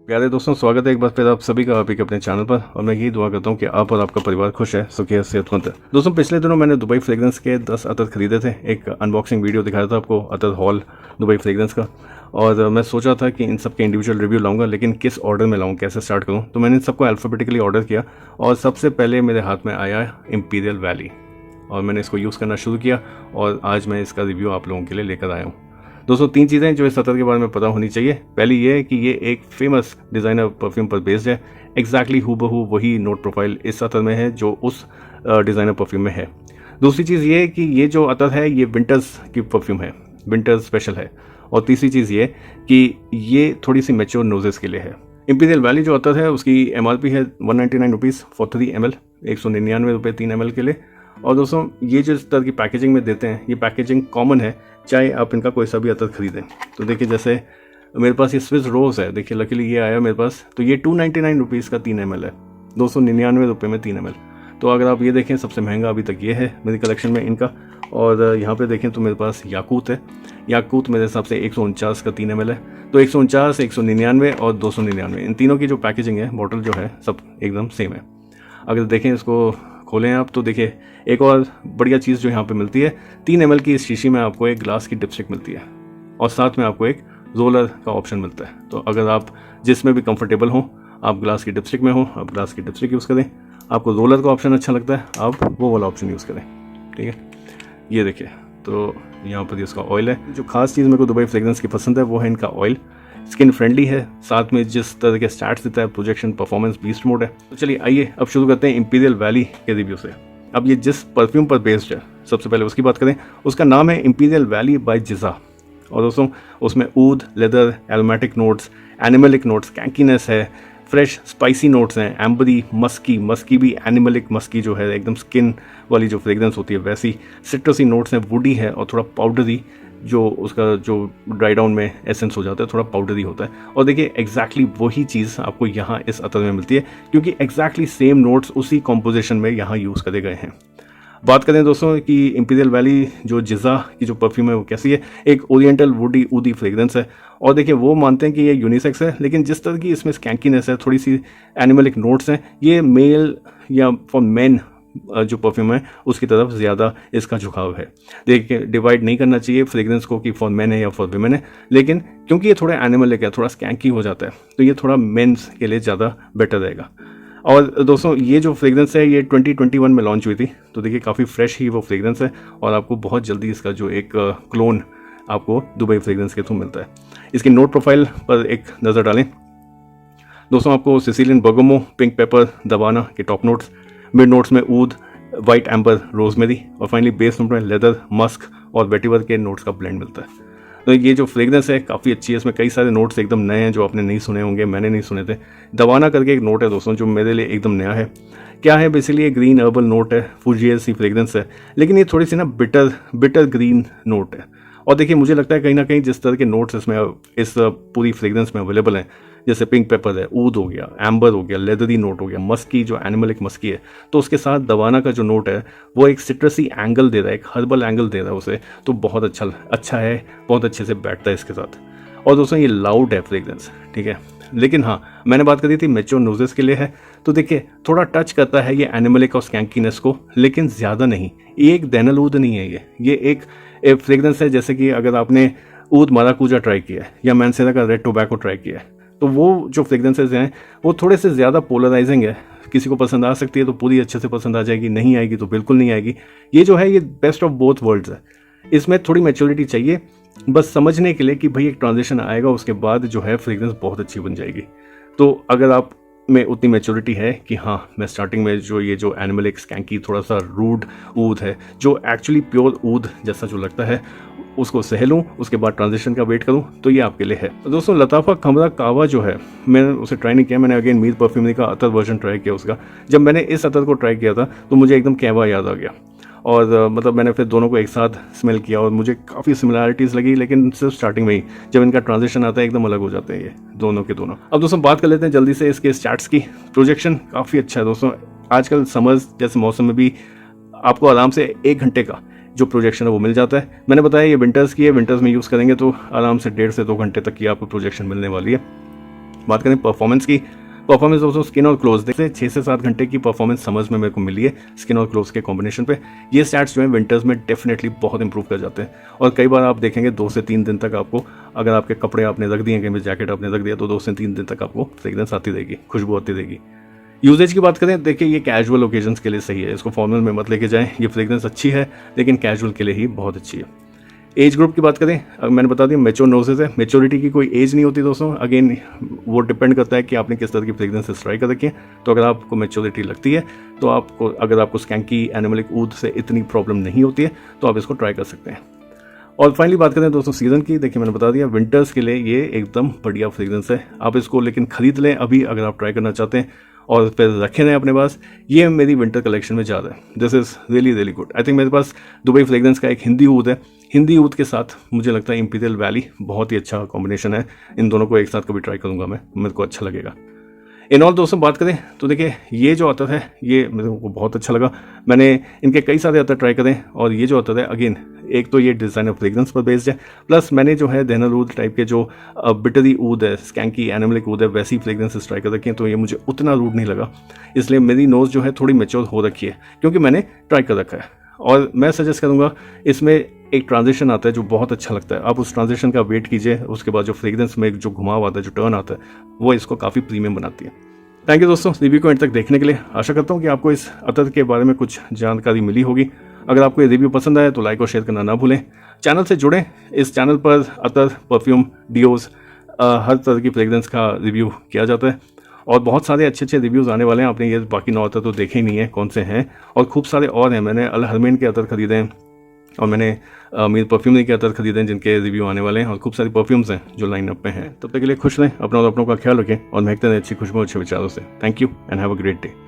प्यारे दोस्तों, स्वागत है एक बार फिर आप सभी का आप एक अपने चैनल पर। और मैं यही दुआ करता हूँ कि आप और आपका परिवार खुश है, सुखी है, सेहतमंद है। दोस्तों, पिछले दिनों मैंने दुबई फ्रेग्रेंस के 10 अतर खरीदे थे। एक अनबॉक्सिंग वीडियो दिखाया था आपको अतर हॉल दुबई फ्रेग्रेंस का। और मैं सोचा था कि इन सब के इंडिविजुअल रिव्यू लाऊंगा, लेकिन किस ऑर्डर में लाऊं, कैसे स्टार्ट करूं। तो मैंने इन सबको अल्फ़ाबेटिकली ऑर्डर किया और सबसे पहले मेरे हाथ में आया इम्पीरियल वैली और मैंने इसको यूज़ करना शुरू किया और आज मैं इसका रिव्यू आप लोगों के लिए लेकर आया हूँ। दोस्तों, 3 चीज़ें जो इस अतर के बारे में पता होनी चाहिए। पहली ये है कि ये एक फेमस डिज़ाइनर परफ्यूम पर बेस्ड है। एग्जैक्टली हूबहू वही नोट प्रोफाइल इस अतर में है जो उस डिज़ाइनर परफ्यूम में है। दूसरी चीज़ ये है कि ये जो अतर है ये विंटर्स की परफ्यूम है, विंटर स्पेशल है। और तीसरी चीज़ ये कि ये थोड़ी सी मैच्योर नोजेस के लिए है। इम्पीरियल वैली जो अतर है उसकी MRP है 199 रुपीज़ फॉर 3 ml, 199 रुपये 3 ml के लिए। और दोस्तों, ये जो इस तरह की पैकेजिंग में देते हैं, ये पैकेजिंग कॉमन है चाहे आप इनका कोई सा भी अतर खरीदें। तो देखिए, जैसे मेरे पास ये स्विस रोज़ है, देखिए लकीली ये आया मेरे पास। तो ये 299 रुपीज़ का 3 ml है, 299 रुपये में 3 ml। तो अगर आप ये देखें, सबसे महंगा अभी तक ये है मेरी कलेक्शन में इनका। और यहाँ पे देखें तो मेरे पास याकूत है। याकूत मेरे हिसाब से 149 का 3 ml है। तो 149, 199 और 299, इन तीनों की जो पैकेजिंग है, बॉटल जो है, सब एकदम सेम है। अगर देखें, इसको खोलें आप तो देखिए एक और बढ़िया चीज़ जो यहाँ पे मिलती है, 3 ml की इस शीशी में आपको एक ग्लास की डिपस्टिक मिलती है और साथ में आपको एक रोलर का ऑप्शन मिलता है। तो अगर आप जिसमें भी कंफर्टेबल हो, आप ग्लास की डिपस्टिक में हो, आप ग्लास की डिपस्टिक यूज़ करें। आपको रोलर का ऑप्शन अच्छा लगता है, आप वो वाला ऑप्शन यूज़ करें। ठीक है, ये देखिए। तो यहाँ पर इसका ऑयल है। जो खास चीज़ मेरे को दुबई फ्रेग्रेंस की पसंद है वो है इनका ऑयल। स्किन फ्रेंडली है, साथ में जिस तरह के स्टैट्स देता है, प्रोजेक्शन, परफॉर्मेंस, बीस्ट मोड है। तो चलिए आइए अब शुरू करते हैं इम्पीरियल वैली के रिव्यू से। अब ये जिस परफ्यूम पर बेस्ड है, सबसे पहले उसकी बात करें। उसका नाम है इम्पीरियल वैली बाय जिज़ा। और दोस्तों, उसमें ऊद, leather, aromatic notes, animalic notes, कैंकीनेस है, फ्रेश स्पाइसी नोट्स हैं, एम्बरी, मस्की भी एनिमलिक मस्की जो है, एकदम स्किन वाली जो फ्रेग्रेंस होती है वैसी। सिट्रसी नोट्स हैं, वुडी है और थोड़ा पाउडरी, जो उसका जो ड्राई डाउन में एसेंस हो जाता है, थोड़ा पाउडरी होता है। और देखिए एग्जैक्टली वही चीज़ आपको यहाँ इस अतर में मिलती है, क्योंकि एग्जैक्टली सेम नोट्स उसी कॉम्पोजिशन में यहाँ यूज़ करे गए हैं। बात करें दोस्तों कि इम्पीरियल वैली जो जिज़ा की जो परफ्यूम है वो कैसी है। एक ओरिएंटल वुडी ऊदी फ्रेग्रेंस है। और देखिए, वो मानते हैं कि ये यूनिसेक्स है, लेकिन जिस तरह की इसमें स्कैंकीनेस है, थोड़ी सी एनिमलिक नोट्स हैं, ये मेल या फॉर मेन जो परफ्यूम है उसकी तरफ ज़्यादा इसका झुकाव है। देखिए, डिवाइड नहीं करना चाहिए फ्रेग्रेंस को कि फॉर मेन है या फॉर विमेन है, लेकिन क्योंकि ये थोड़ा एनिमलिक है, थोड़ा स्कैंकी हो जाता है, तो ये थोड़ा मेंस के लिए ज़्यादा बेटर रहेगा। और दोस्तों, ये जो फ्रेग्रेंस है ये 2021 में लॉन्च हुई थी। तो देखिए, काफ़ी फ्रेश ही वो फ्रेग्रेंस है और आपको बहुत जल्दी इसका जो एक क्लोन आपको दुबई फ्रेग्रेंस के थ्रू मिलता है। इसकी नोट प्रोफाइल पर एक नज़र डालें। दोस्तों, आपको सिसिलियन बर्गमो, पिंक पेपर, दवाना के टॉप नोट्स, मिड नोट्स में ऊद, वाइट एम्बर, रोजमेरी और फाइनली बेस नोट में लेदर, मस्क और वेटिवर के नोट्स का ब्लेंड मिलता है। तो ये जो फ्रेग्रेंस है काफ़ी अच्छी है। इसमें कई सारे नोट्स एकदम नए हैं जो आपने नहीं सुने होंगे, मैंने नहीं सुने थे। दवाना करके एक नोट है दोस्तों जो मेरे लिए एकदम नया है। क्या है, बेसिकली ये ग्रीन हर्बल नोट है, फूजियर सी फ्रेग्रेंस है, लेकिन ये थोड़ी सी ना बिटर ग्रीन नोट है। और देखिए, मुझे लगता है कहीं ना कहीं जिस तरह के नोट्स इसमें इस पूरी फ्रेग्रेंस में अवेलेबल हैं, जैसे पिंक पेपर है, ऊद हो गया, एम्बर हो गया, लेदरी नोट हो गया, मस्की जो एनिमलिक मस्की है, तो उसके साथ दवाना का जो नोट है वो एक सिट्रसी एंगल दे रहा है, एक हर्बल एंगल दे रहा है उसे। तो बहुत अच्छा है, बहुत अच्छे से बैठता है इसके साथ। और दोस्तों, ये लाउड है फ्रेग्रेंस, ठीक है, लेकिन हाँ, मैंने बात करी थी मैच्योर नोजेस के लिए है। तो देखिए, थोड़ा टच करता है ये एनिमलिक और स्कैंकीनेस को, लेकिन ज़्यादा नहीं। ये एक दैनल ऊद नहीं है, ये एक फ्रेग्रेंस है। जैसे कि अगर आपने ऊद माराकूजा ट्राई किया है या मैनसेरा का रेड टोबैको ट्राई किया है, तो वो जो फ्रेग्रेंसेज हैं वो थोड़े से ज़्यादा पोलराइजिंग है। किसी को पसंद आ सकती है तो पूरी अच्छे से पसंद आ जाएगी, नहीं आएगी तो बिल्कुल नहीं आएगी। ये जो है ये बेस्ट ऑफ बोथ वर्ल्ड्स है। इसमें थोड़ी मैच्योरिटी चाहिए बस समझने के लिए कि भाई एक ट्रांजिशन आएगा, उसके बाद जो है फ्रेग्रेंस बहुत अच्छी बन जाएगी। तो अगर आप में उतनी मैच्योरिटी है कि हाँ, मैं स्टार्टिंग में जो ये जो एनिमलिक स्कैंकी थोड़ा सा रूड ऊद है, जो एक्चुअली प्योर ऊद जैसा जो लगता है, उसको सह लूँ, उसके बाद ट्रांजिशन का वेट करूँ, तो ये आपके लिए है। तो दोस्तों, लताफ़ा खमरा कावा जो है, मैंने उसे ट्राई नहीं किया। मैंने अगेन मीर परफ्यूमरी का अतर वर्जन ट्राई किया उसका। जब मैंने इस अतर को ट्राई किया था तो मुझे एकदम कैवा याद आ गया और मतलब मैंने फिर दोनों को एक साथ स्मेल किया और मुझे काफ़ी सिमिलैरिटीज़ लगी, लेकिन सिर्फ स्टार्टिंग में ही। जब इनका ट्रांजिशन आता है एकदम अलग हो जाते हैं ये दोनों के दोनों। अब दोस्तों, बात कर लेते हैं जल्दी से इसके स्टैट्स की। प्रोजेक्शन काफ़ी अच्छा है दोस्तों। आजकल समर्स जैसे मौसम में भी आपको आराम से 1 घंटे का जो प्रोजेक्शन है वो मिल जाता है। मैंने बताया ये विंटर्स की है, विंटर्स में यूज़ करेंगे तो आराम से 1.5 से 2 घंटे तक की आपको प्रोजेक्शन मिलने वाली है। बात करें परफॉर्मेंस की, परफॉर्मेंस दोस्तों स्किन और क्लोज देखते 6 से 7 घंटे की परफॉर्मेंस समर्स में मेरे को मिली है स्किन और क्लोज के कॉम्बिनेशन पे। ये स्टैट्स जो है विंटर्स में डेफिनेटली बहुत इंप्रूव कर जाते हैं और कई बार आप देखेंगे 2 से 3 दिन तक आपको, अगर आपके कपड़े आपने रख दिए, कहीं भी जैकेट आपने रख दिया, तो 2 से 3 दिन तक आपको फ्रेग्रेंस आती रहेगी, खुशबू आती रहेगी। यूजेज की बात करें, देखिए ये कैजुअल ओकेजन्स के लिए सही है, इसको फॉर्मल में मत लेके जाएं। ये फ्रेग्रेंस अच्छी है लेकिन कैजुअल के लिए ही बहुत अच्छी है। एज ग्रुप की बात करें, मैंने बता दिया मेच्योर नोजेस है, मेच्योरिटी की कोई एज नहीं होती दोस्तों। अगेन वो डिपेंड करता है कि आपने किस तरह की फ्रेग्रेंसेस ट्राई कर रखी है। तो अगर आपको मेच्योरिटी लगती है तो आपको, अगर आपको स्कैंकी एनिमलिक ऊद से इतनी प्रॉब्लम नहीं होती है तो आप इसको ट्राई कर सकते हैं। और फाइनली बात करें दोस्तों सीज़न की, देखिए मैंने बता दिया विंटर्स के लिए ये एकदम बढ़िया फ्रेग्रेंस है। आप इसको लेकिन खरीद लें अभी अगर आप ट्राई करना चाहते हैं और फिर रखे रहें अपने पास। ये मेरी विंटर कलेक्शन में ज़्यादा है, this is really really good. I think मेरे पास दुबई फ्रेग्रेंस का एक हिंदी ऊद है, हिंदी ऊद के साथ मुझे लगता है इंपीरियल वैली बहुत ही अच्छा कॉम्बिनेशन है। इन दोनों को एक साथ कभी ट्राई करूँगा मैं, मेरे को अच्छा लगेगा। इन ऑल दोस्तों बात करें तो देखिए ये जो अतर है ये मेरे को बहुत अच्छा लगा। मैंने इनके कई सारे अतर ट्राई करे और ये जो अतर है अगेन एक तो ये डिज़ाइनर फ्रेग्रेंस पर बेस्ड है, प्लस मैंने जो है देनर ऊद टाइप के जो बिटरी ऊद है, स्कैंकी एनिमलिक ऊद है, वैसी फ्रेग्रेंसेस ट्राई कर रखी हैं, तो ये मुझे उतना रूड नहीं लगा। इसलिए मेरी नोज़ जो है थोड़ी मेच्योर हो रखी है क्योंकि मैंने ट्राई कर रखा है। और मैं सजेस्ट करूँगा, इसमें एक ट्रांजिशन आता है जो बहुत अच्छा लगता है, आप उस ट्रांजिशन का वेट कीजिए, उसके बाद जो फ्रेग्रेंस में जो घुमाव आता है, जो टर्न आता है, वो इसको काफ़ी प्रीमियम बनाती है। थैंक यू दोस्तों रिव्यू को एंड तक देखने के लिए। आशा करता हूँ कि आपको इस अतर के बारे में कुछ जानकारी मिली होगी। अगर आपको ये रिव्यू पसंद आया तो लाइक और शेयर करना ना भूलें। चैनल से जुड़ें, इस चैनल पर अतर, परफ्यूम, डियोज, हर तरह की फ्रेग्रेंस का रिव्यू किया जाता है और बहुत सारे अच्छे अच्छे रिव्यूज़ आने वाले हैं। आपने ये बाकी 9 अतर तो देखे ही नहीं है कौन से हैं, और खूब सारे और हैं। मैंने अल हरमैन के अतर खरीदे हैं और मैंने मीर परफ्यूमरी के अतर खरीदे हैं जिनके रिव्यू आने वाले हैं, और खूब सारी परफ्यूम्स हैं जो लाइन अप में हैं। तब तक के लिए खुश रहें, अपना और अपनों का ख्याल रखें और महकते रहें अच्छी खुशबू अच्छे विचारों से। Thank you and have a great day.